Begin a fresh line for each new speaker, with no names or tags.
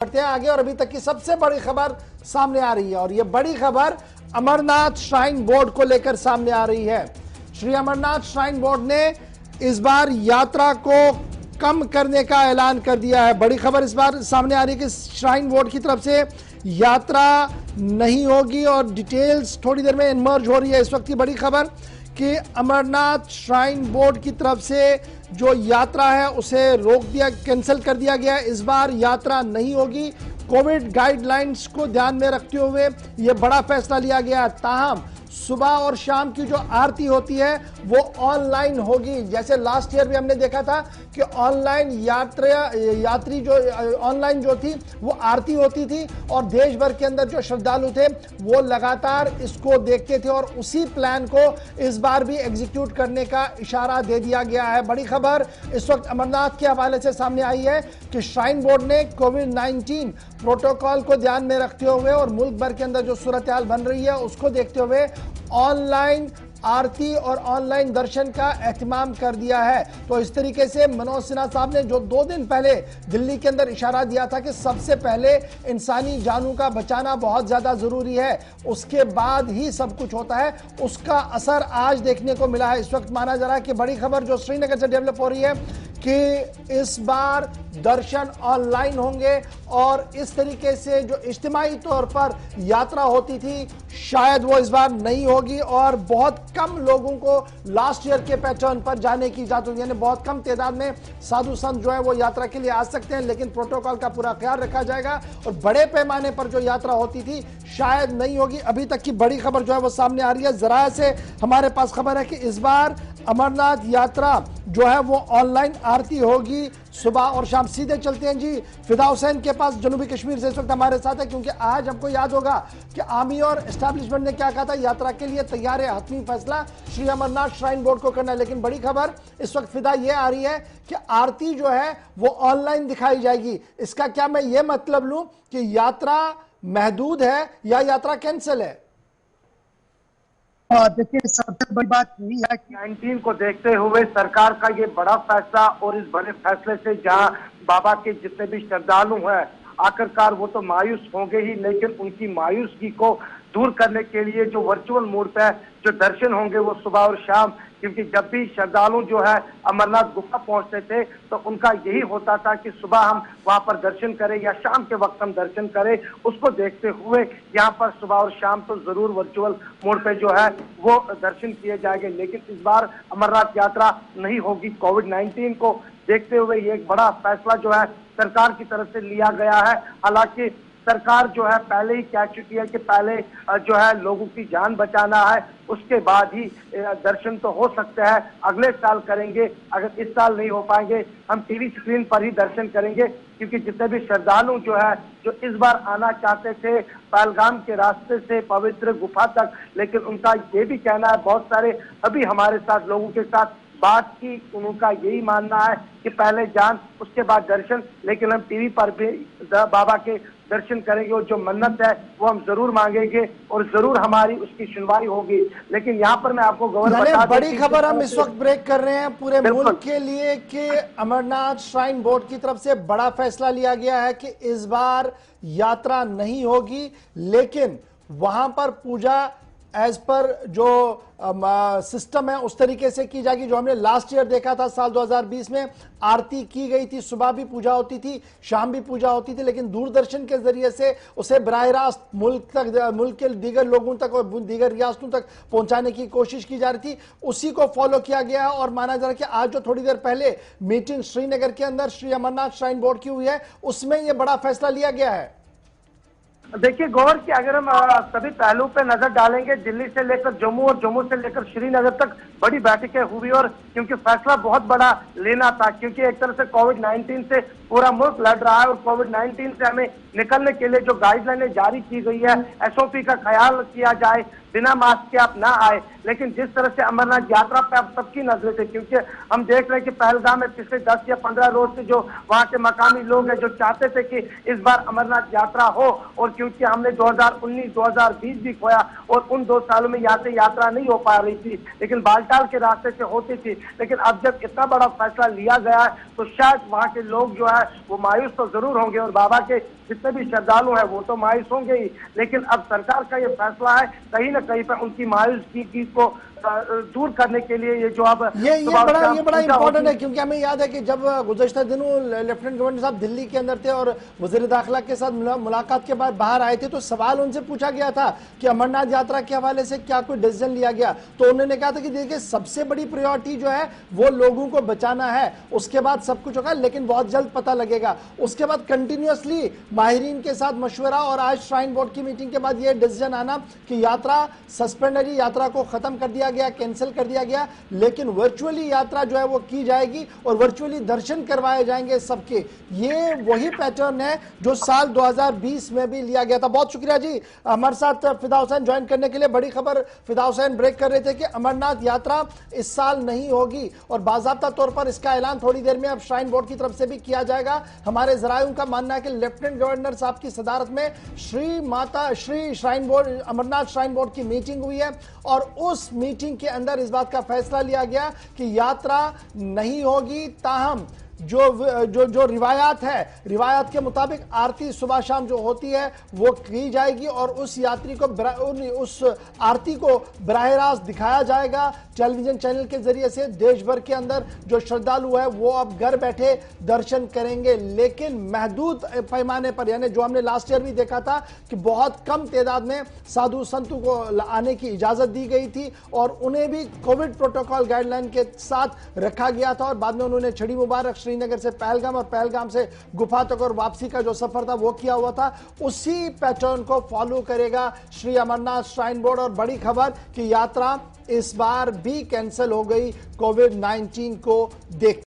बढ़ते हैं आगे और अभी तक की सबसे बड़ी खबर सामने आ रही है और ये बड़ी खबर अमरनाथ श्राइन बोर्ड को लेकर सामने आ रही है। श्री अमरनाथ श्राइन बोर्ड ने इस बार यात्रा को कम करने का ऐलान कर दिया है। बड़ी खबर इस बार सामने आ रही है कि श्राइन बोर्ड की तरफ से यात्रा नहीं होगी और डिटेल्स थोड़ी देर में इमर्ज हो रही है। इस वक्त की बड़ी खबर कि अमरनाथ श्राइन बोर्ड की तरफ से जो यात्रा है उसे रोक दिया, कैंसिल कर दिया गया। इस बार यात्रा नहीं होगी। कोविड गाइडलाइंस को ध्यान में रखते हुए यह बड़ा फैसला लिया गया। ताहम सुबह और शाम की जो आरती होती है वो ऑनलाइन होगी। जैसे लास्ट ईयर भी हमने देखा था कि ऑनलाइन यात्री जो ऑनलाइन जो थी वो आरती होती थी और देश भर के अंदर जो श्रद्धालु थे वो लगातार इसको देखते थे और उसी प्लान को इस बार भी एग्जीक्यूट करने का इशारा दे दिया गया है। बड़ी खबर इस वक्त अमरनाथ के हवाले से सामने आई है कि श्राइन बोर्ड ने कोविड-19 प्रोटोकॉल को ध्यान में रखते हुए और मुल्क भर के अंदर जो सूरत हाल बन रही है उसको देखते हुए ऑनलाइन आरती और ऑनलाइन दर्शन का एहतमाम कर दिया है। तो इस तरीके से मनोज सिन्हा साहब ने जो 2 दिन पहले दिल्ली के अंदर इशारा दिया था कि सबसे पहले इंसानी जानों का बचाना बहुत ज्यादा जरूरी है, उसके बाद ही सब कुछ होता है, उसका असर आज देखने को मिला है। इस वक्त माना जा रहा है कि बड़ी खबर जो श्रीनगर से डेवलप हो रही है कि इस बार दर्शन ऑनलाइन होंगे और इस तरीके से जो इज्तिमाई तौर पर यात्रा होती थी शायद वो इस बार नहीं होगी और बहुत कम लोगों को लास्ट ईयर के पैटर्न पर जाने की इजाजत होगी। यानी बहुत कम तादाद में साधु संत जो है वो यात्रा के लिए आ सकते हैं, लेकिन प्रोटोकॉल का पूरा ख्याल रखा जाएगा और बड़े पैमाने पर जो यात्रा होती थी शायद नहीं होगी। अभी तक की बड़ी खबर जो है वो सामने आ रही है। जरा से हमारे पास खबर है कि इस बार अमरनाथ यात्रा जो है वो ऑनलाइन आरती होगी सुबह और शाम। सीधे चलते हैं जी फिदा हुसैन के पास, जनूबी कश्मीर से इस वक्त हमारे साथ है, क्योंकि आज हमको याद होगा कि आर्मी और एस्टैब्लिशमेंट ने क्या कहा था, यात्रा के लिए तैयार है, हतमी फैसला श्री अमरनाथ श्राइन बोर्ड को करना है। लेकिन बड़ी खबर इस वक्त फिदा ये आ रही है कि आरती जो है वो ऑनलाइन दिखाई जाएगी। इसका क्या मैं ये मतलब लूं कि यात्रा महदूद है या यात्रा कैंसिल है?
देखिए, सबसे बड़ी बात यही है कि 19 को देखते हुए सरकार का ये बड़ा फैसला और इस बड़े फैसले से जहां बाबा के जितने भी श्रद्धालु हैं आखिरकार वो तो मायूस होंगे ही, लेकिन उनकी मायूसगी को दूर करने के लिए जो वर्चुअल मोड पे जो दर्शन होंगे वो सुबह और शाम, क्योंकि जब भी श्रद्धालु जो है अमरनाथ गुफा पहुंचते थे तो उनका यही होता था कि सुबह हम वहां पर दर्शन करें या शाम के वक्त हम दर्शन करें। उसको देखते हुए यहाँ पर सुबह और शाम तो जरूर वर्चुअल मोड पे जो है वो दर्शन किए जाएंगे, लेकिन इस बार अमरनाथ यात्रा नहीं होगी। कोविड-19 को देखते हुए ये एक बड़ा फैसला जो है सरकार की तरफ से लिया गया है। हालांकि सरकार जो है पहले ही कह चुकी है कि पहले जो है लोगों की जान बचाना है, उसके बाद ही दर्शन तो हो सकते हैं अगले साल करेंगे। अगर इस साल नहीं हो पाएंगे हम टीवी स्क्रीन पर ही दर्शन करेंगे, क्योंकि जितने भी श्रद्धालु जो है जो इस बार आना चाहते थे पहलगाम के रास्ते से पवित्र गुफा तक, लेकिन उनका ये भी कहना है, बहुत सारे अभी हमारे साथ लोगों के साथ बात की, उनका यही मानना है कि पहले जान उसके बाद दर्शन, लेकिन हम टीवी पर भी बाबा के दर्शन करेंगे और जो मन्नत है वो हम जरूर मांगेंगे और जरूर हमारी उसकी सुनवाई होगी। लेकिन यहाँ पर मैं आपको गवर्नर
बड़ी खबर हम इस वक्त ब्रेक कर रहे हैं पूरे मुल्क के लिए कि अमरनाथ श्राइन बोर्ड की तरफ से बड़ा फैसला लिया गया है कि इस बार यात्रा नहीं होगी, लेकिन वहां पर पूजा एज पर जो सिस्टम है उस तरीके से की जाएगी जो हमने लास्ट ईयर देखा था। साल 2020 में आरती की गई थी, सुबह भी पूजा होती थी, शाम भी पूजा होती थी, लेकिन दूरदर्शन के जरिए से उसे बराह रास्त मुल्क के दीगर लोगों तक और दीगर रियासतों तक पहुंचाने की कोशिश की जा रही थी। उसी को फॉलो किया गया है और माना जा रहा है कि आज जो थोड़ी देर पहले मीटिंग श्रीनगर के अंदर श्री अमरनाथ श्राइन बोर्ड की हुई है उसमें यह बड़ा फैसला लिया गया है।
देखिए गौर कि अगर हम सभी पहलू पे नजर डालेंगे, दिल्ली से लेकर जम्मू और जम्मू से लेकर श्रीनगर तक बड़ी बैठकें हुई और क्योंकि फैसला बहुत बड़ा लेना था, क्योंकि एक तरह से कोविड-19 से पूरा मुल्क लड़ रहा है और कोविड-19 से हमें निकलने के लिए जो गाइडलाइनें जारी की गई है, एसओपी का ख्याल किया जाए, बिना मास्क के आप ना आए। लेकिन जिस तरह से अमरनाथ यात्रा पे अब सबकी नजरें थे, क्योंकि हम देख रहे हैं कि पहलगाम में पिछले 10 या 15 रोज से जो वहां के मकामी लोग हैं जो चाहते थे कि इस बार अमरनाथ यात्रा हो, और क्योंकि हमने 2019 2020 भी खोया और उन 2 सालों में यहाँ से यात्रा नहीं हो पा रही थी, लेकिन बालटाल के रास्ते से होती थी। लेकिन अब जब इतना बड़ा फैसला लिया गया है तो शायद वहां के लोग जो है वो मायूस तो जरूर होंगे, और बाबा के जितने भी श्रद्धालु हैं वो तो मायूस होंगे ही। लेकिन अब सरकार का ये फैसला है कहीं ना कहीं पर उनकी मायूसी को दूर करने के लिए ये जो अब
ये बड़ा इंपॉर्टेंट है, क्योंकि हमें याद है कि जब गुज़श्ता दिनों लेफ्टिनेंट गवर्नर साहब दिल्ली के अंदर थे और वज़ीर दाखिला के साथ मुलाकात के बाद बाहर आए थे, तो सवाल उनसे पूछा गया था कि अमरनाथ यात्रा के हवाले से क्या कोई डिसीजन लिया गया। तो उन्होंने कहा था कि देखिए सबसे बड़ी प्रायोरिटी जो है वो लोगों को बचाना है, उसके बाद सब कुछ होगा, लेकिन बहुत जल्द पता लगेगा। उसके बाद कंटिन्यूअसली माहिरीन के साथ मशवरा और आज श्राइन बोर्ड की मीटिंग के बाद ये डिसीजन आना कि यात्रा सस्पेंडरी, यात्रा को खत्म कर दिया गया, कैंसिल कर दिया गया, लेकिन वर्चुअली यात्रा जो है वो की जाएगी और वर्चुअली दर्शन करवाए जाएंगे सबके। ये वही पैटर्न है जो साल 2020 में भी लिया गया था। बहुत शुक्रिया जी हमारे साथ फिदा हुसैन ज्वाइन करने के लिए। बड़ी खबर फिदा हुसैन ब्रेक कर रहे थे कि अमरनाथ यात्रा इस साल नहीं होगी और बाज़ाब्ता तौर पर इसका ऐलान थोड़ी देर में अब श्राइन बोर्ड की तरफ से भी किया जाएगा। हमारे जरायों का मानना है कि लेफ्टिनेंट गवर्नर साहब की सदारत में Shri shrine board Amarnath shrine board की मीटिंग हुई है और उस मीटिंग के अंदर इस बात का फैसला लिया गया कि यात्रा नहीं होगी। ताहम जो रिवायात है, रिवायात के मुताबिक आरती सुबह शाम जो होती है वो की जाएगी और उस यात्री को उस आरती को बराह रास्त दिखाया जाएगा टेलीविजन चैनल के जरिए से। देश भर के अंदर जो श्रद्धालु है वो अब घर बैठे दर्शन करेंगे, लेकिन महदूद पैमाने पर, यानी जो हमने लास्ट ईयर भी देखा था कि बहुत कम तादाद में साधु संतों को आने की इजाजत दी गई थी और उन्हें भी कोविड प्रोटोकॉल गाइडलाइन के साथ रखा गया था और बाद में उन्होंने छड़ी मुबारक श्रीनगर से पहलगाम और पहलगाम से गुफा तक और वापसी का जो सफर था वो किया हुआ था। उसी पैटर्न को फॉलो करेगा श्री अमरनाथ श्राइन बोर्ड। और बड़ी खबर कि यात्रा इस बार भी कैंसिल हो गई कोविड-19 को देख